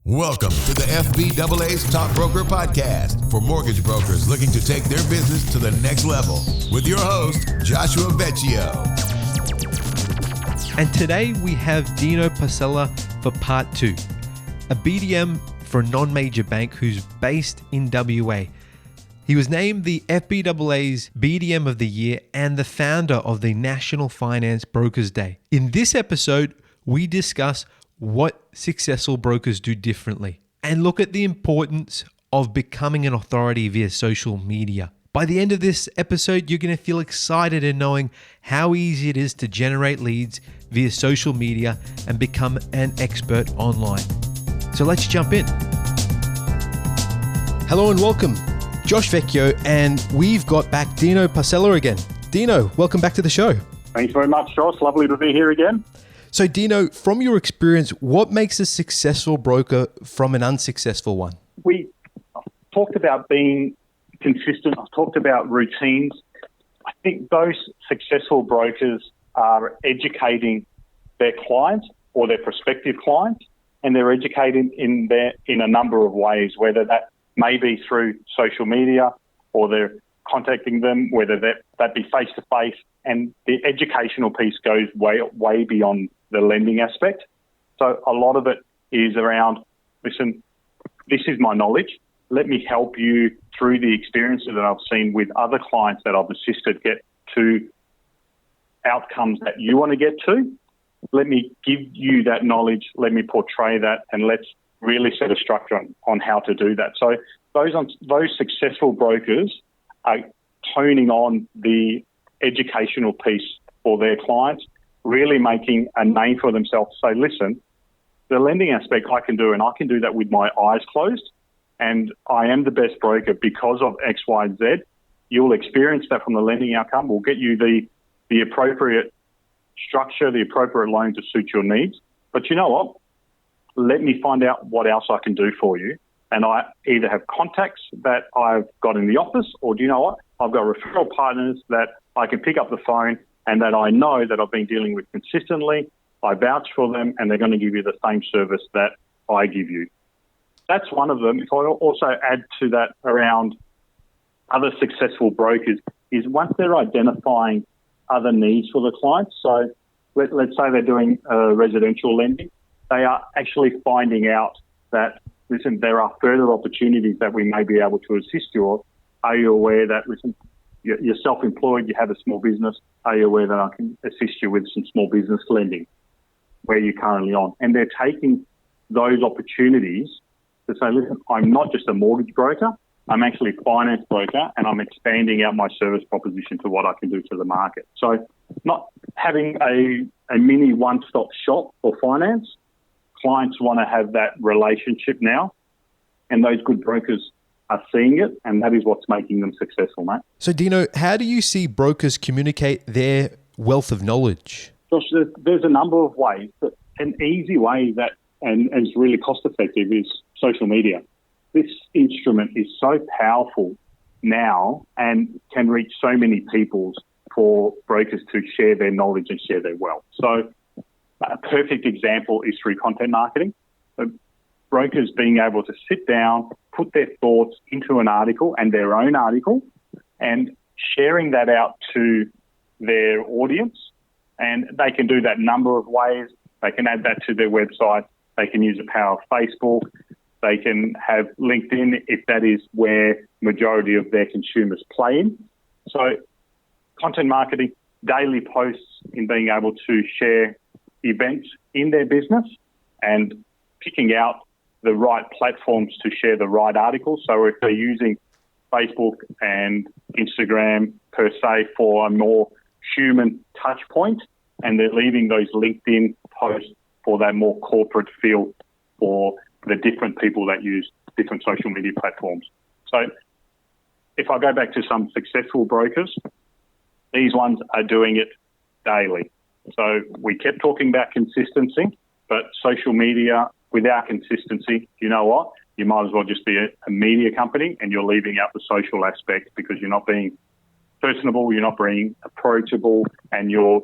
Welcome to the FBAA's Top Broker Podcast for mortgage brokers looking to take their business to the next level with your host, Joshua Vecchio. And today we have Dino Pacella for part 2, a BDM for a non-major bank who's based in WA. He was named the FBAA's BDM of the Year and the founder of the National Finance Brokers Day. In this episode, we discuss what successful brokers do differently and look at the importance of becoming an authority via social media. By the end of this episode, you're going to feel excited in knowing how easy it is to generate leads via social media and become an expert online. So let's jump in. Hello and welcome. Josh Vecchio, and we've got back Dino Pacella again. Dino, welcome back to the show. Thanks very much, Josh. Lovely to be here again. So Dino, from your experience, what makes a successful broker from an unsuccessful one? We talked about being consistent. I've talked about routines. I think those successful brokers are educating their clients or their prospective clients, and they're educating in a number of ways, whether that may be through social media or they're contacting them, whether that be face-to-face, and the educational piece goes way beyond the lending aspect. So a lot of it is around, listen, this is my knowledge. Let me help you through the experiences that I've seen with other clients that I've assisted get to outcomes that you want to get to. Let me give you that knowledge. Let me portray that, and let's really set a structure on how to do that. So those successful brokers are toning on the educational piece for their clients, really making a name for themselves. Say, listen, the lending aspect I can do, and I can do that with my eyes closed, and I am the best broker because of X, Y, and Z. You'll experience that from the lending outcome. We'll get you the appropriate structure, the appropriate loan to suit your needs. But you know what? Let me find out what else I can do for you. And I either have contacts that I've got in the office, or do you know what? I've got referral partners that I can pick up the phone and that I know that I've been dealing with consistently. I vouch for them, and they're going to give you the same service that I give you. That's one of them. If I also add to that around other successful brokers, is once they're identifying other needs for the clients, so let's say they're doing residential lending, they are actually finding out that, listen, there are further opportunities that we may be able to assist you on. Are you aware that, listen, you're self-employed, you have a small business, are you aware that I can assist you with some small business lending where you're currently on? And they're taking those opportunities to say, listen, I'm not just a mortgage broker, I'm actually a finance broker, and I'm expanding out my service proposition to what I can do to the market. So not having a mini one-stop shop for finance. Clients want to have that relationship now, and those good brokers are seeing it, and that is what's making them successful, mate. So Dino, how do you see brokers communicate their wealth of knowledge? Josh, there's a number of ways, but an easy way that and is really cost-effective is social media. This instrument is so powerful now and can reach so many people for brokers to share their knowledge and share their wealth. So a perfect example is through content marketing. So brokers being able to sit down, put their thoughts into an article and their own article, and sharing that out to their audience. And they can do that a number of ways. They can add that to their website. They can use the power of Facebook. They can have LinkedIn if that is where majority of their consumers play in. So content marketing, daily posts in being able to share events in their business and picking out the right platforms to share the right articles. So if they're using Facebook and Instagram per se for a more human touch point, and they're leaving those LinkedIn posts for that more corporate feel for the different people that use different social media platforms. So if I go back to some successful brokers, these ones are doing it daily. So we kept talking about consistency, but social media without consistency, you know what? You might as well just be a media company, and you're leaving out the social aspect because you're not being personable, you're not being approachable, and you're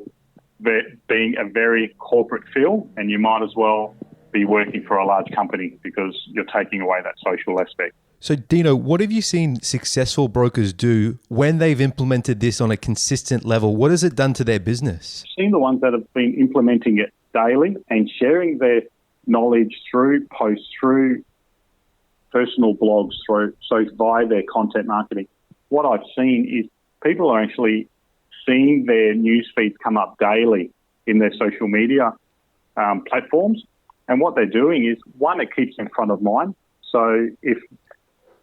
being a very corporate feel, and you might as well be working for a large company because you're taking away that social aspect. So, Dino, what have you seen successful brokers do when they've implemented this on a consistent level? What has it done to their business? I've seen the ones that have been implementing it daily and sharing their knowledge through posts, through personal blogs, so via their content marketing. What I've seen is people are actually seeing their news feeds come up daily in their social media platforms. And what they're doing is, one, it keeps them front of mind. So if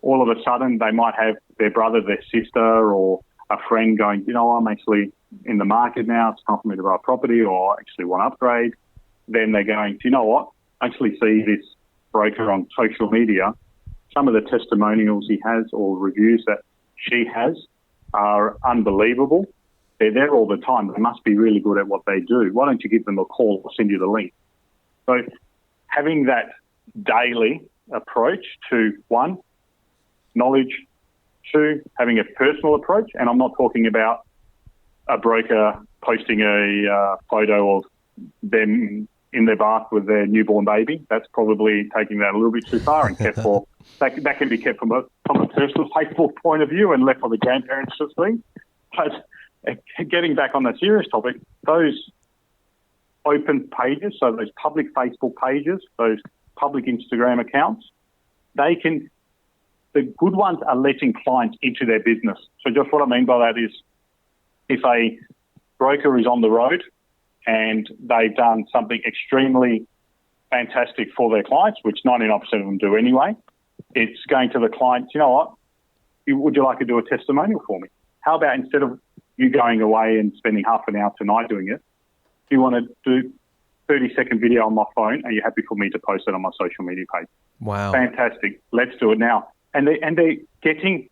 all of a sudden they might have their brother, their sister, or a friend going, I'm actually in the market now, it's time for me to buy a property, or I actually want to upgrade, then they're going, do you know what? I actually see this broker on social media. Some of the testimonials he has or reviews that she has are unbelievable. They're there all the time. They must be really good at what they do. Why don't you give them a call or send you the link? So having that daily approach to, one, knowledge, two, having a personal approach, and I'm not talking about a broker posting a photo of them in their bath with their newborn baby. That's probably taking that a little bit too far and kept for that can be kept from a personal Facebook point of view and left for the grandparents to see. But getting back on that serious topic, those open pages, so those public Facebook pages, those public Instagram accounts, the good ones are letting clients into their business. So just what I mean by that is, if a broker is on the road and they've done something extremely fantastic for their clients, which 99% of them do anyway, it's going to the client, you know what, would you like to do a testimonial for me? How about instead of you going away and spending half an hour tonight doing it, do you want to do 30-second video on my phone? Are you happy for me to post it on my social media page? Wow. Fantastic. Let's do it now. And they're getting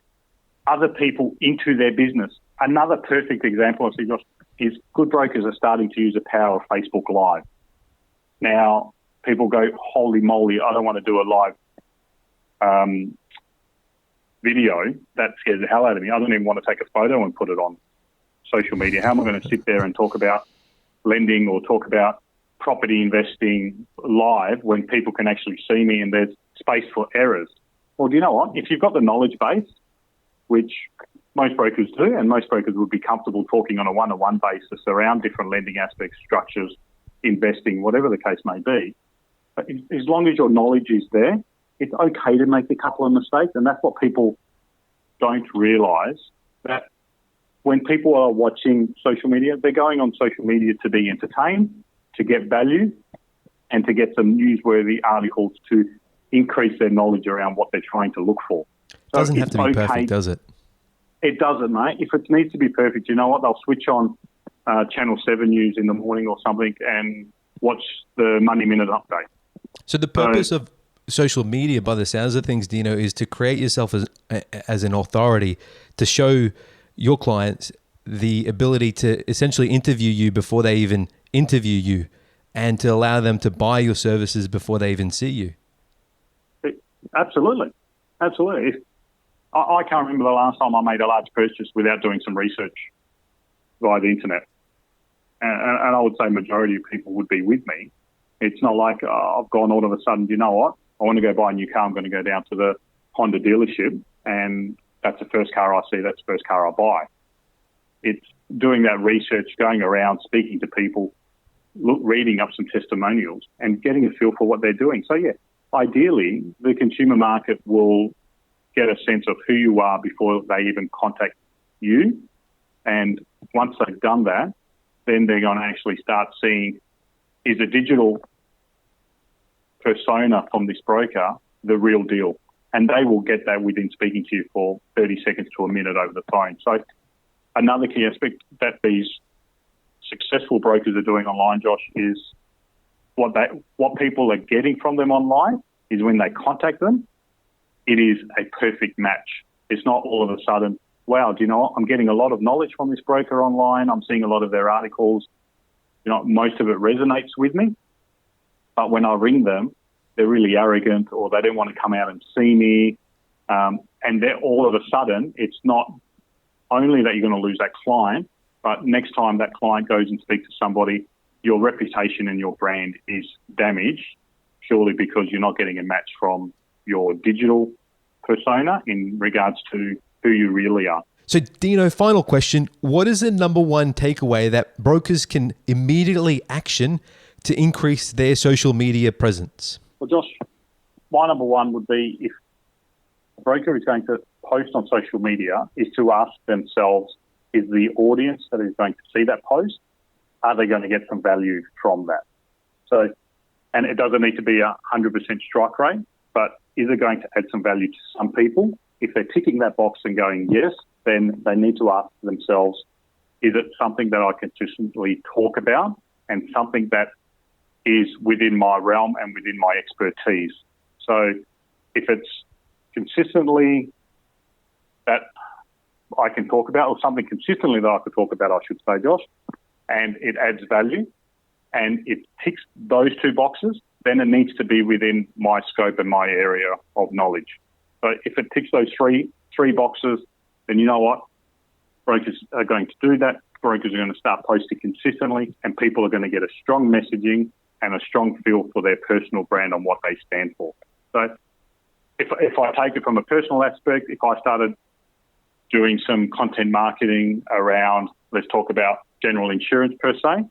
other people into their business. Another perfect example, I see, Josh, is good brokers are starting to use the power of Facebook Live. Now, people go, holy moly, I don't want to do a live video. That scares the hell out of me. I don't even want to take a photo and put it on social media. How am I going to sit there and talk about lending or talk about property investing live when people can actually see me and there's space for errors? Well, do you know what? If you've got the knowledge base, which most brokers do, and most brokers would be comfortable talking on a one-to-one basis around different lending aspects, structures, investing, whatever the case may be, but as long as your knowledge is there, it's okay to make a couple of mistakes. And that's what people don't realise, that when people are watching social media, they're going on social media to be entertained, to get value, and to get some newsworthy articles to increase their knowledge around what they're trying to look for. So doesn't have to be perfect, does it? It doesn't, mate. If it needs to be perfect, you know what? They'll switch on Channel 7 News in the morning or something and watch the Monday Minute update. So the purpose of social media, by the sounds of things, Dino, is to create yourself as an authority, to show your clients the ability to essentially interview you before they even interview you, and to allow them to buy your services before they even see you. Absolutely. Absolutely. I can't remember the last time I made a large purchase without doing some research via the internet. And I would say majority of people would be with me. It's not like I've gone all of a sudden, you know what, I want to go buy a new car, I'm going to go down to the Honda dealership and that's the first car I see, that's the first car I buy. It's doing that research, going around, speaking to people, reading up some testimonials and getting a feel for what they're doing. So, yeah, ideally, the consumer market will get a sense of who you are before they even contact you. And once they've done that, then they're going to actually start seeing, is a digital persona from this broker the real deal? And they will get that within speaking to you for 30 seconds to a minute over the phone. So another key aspect that these successful brokers are doing online, Josh, is what people are getting from them online is when they contact them, it is a perfect match. It's not all of a sudden, wow, do you know what? I'm getting a lot of knowledge from this broker online. I'm seeing a lot of their articles. You know, most of it resonates with me. But when I ring them, they're really arrogant or they don't want to come out and see me. And they're all of a sudden, it's not only that you're going to lose that client, but next time that client goes and speaks to somebody, your reputation and your brand is damaged purely because you're not getting a match from your digital persona in regards to who you really are. So Dino, final question. What is the number one takeaway that brokers can immediately action to increase their social media presence? Well, Josh, my number one would be, if a broker is going to post on social media, is to ask themselves, is the audience that is going to see that post, are they going to get some value from that? So, and it doesn't need to be 100% strike rate, but is it going to add some value to some people? If they're ticking that box and going yes, then they need to ask themselves, is it something that I consistently talk about and something that is within my realm and within my expertise? So if it's consistently that I can talk about, or something consistently that I could talk about, I should say, Josh, and it adds value and it ticks those two boxes, then it needs to be within my scope and my area of knowledge. So if it ticks those three boxes, then you know what? Brokers are going to do that. Brokers are going to start posting consistently, and people are going to get a strong messaging and a strong feel for their personal brand on what they stand for. So if I take it from a personal aspect, if I started doing some content marketing around, let's talk about general insurance per se,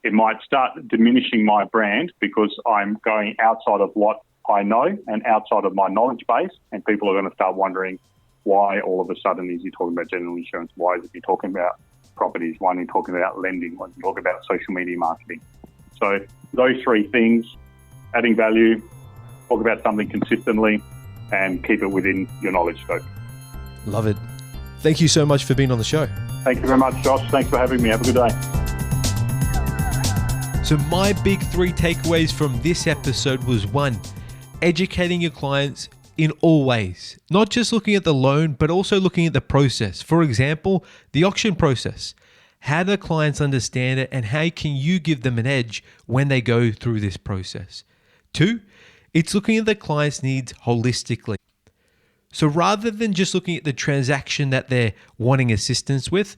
it might start diminishing my brand because I'm going outside of what I know and outside of my knowledge base, and people are going to start wondering, why all of a sudden is he talking about general insurance? Why is he talking about properties? Why is he talking about lending? Why is he talking about social media marketing? So those three things, adding value, talk about something consistently, and keep it within your knowledge scope. Love it. Thank you so much for being on the show. Thank you very much, Josh. Thanks for having me. Have a good day. So my big 3 takeaways from this episode was 1, educating your clients in all ways, not just looking at the loan, but also looking at the process. For example, the auction process. How do clients understand it, and how can you give them an edge when they go through this process? 2, it's looking at the client's needs holistically. So rather than just looking at the transaction that they're wanting assistance with,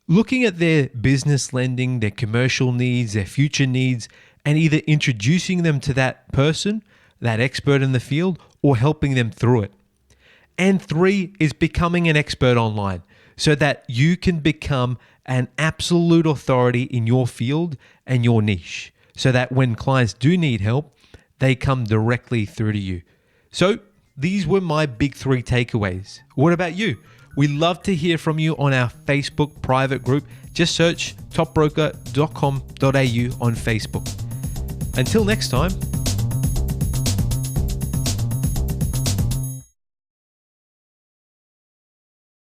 looking at their business lending, their commercial needs, their future needs, and either introducing them to that person, that expert in the field, or helping them through it. And 3 is becoming an expert online so that you can become an absolute authority in your field and your niche, so that when clients do need help, they come directly through to you. So these were my big 3 takeaways. What about you? We love to hear from you on our Facebook private group. Just search topbroker.com.au on Facebook. Until next time,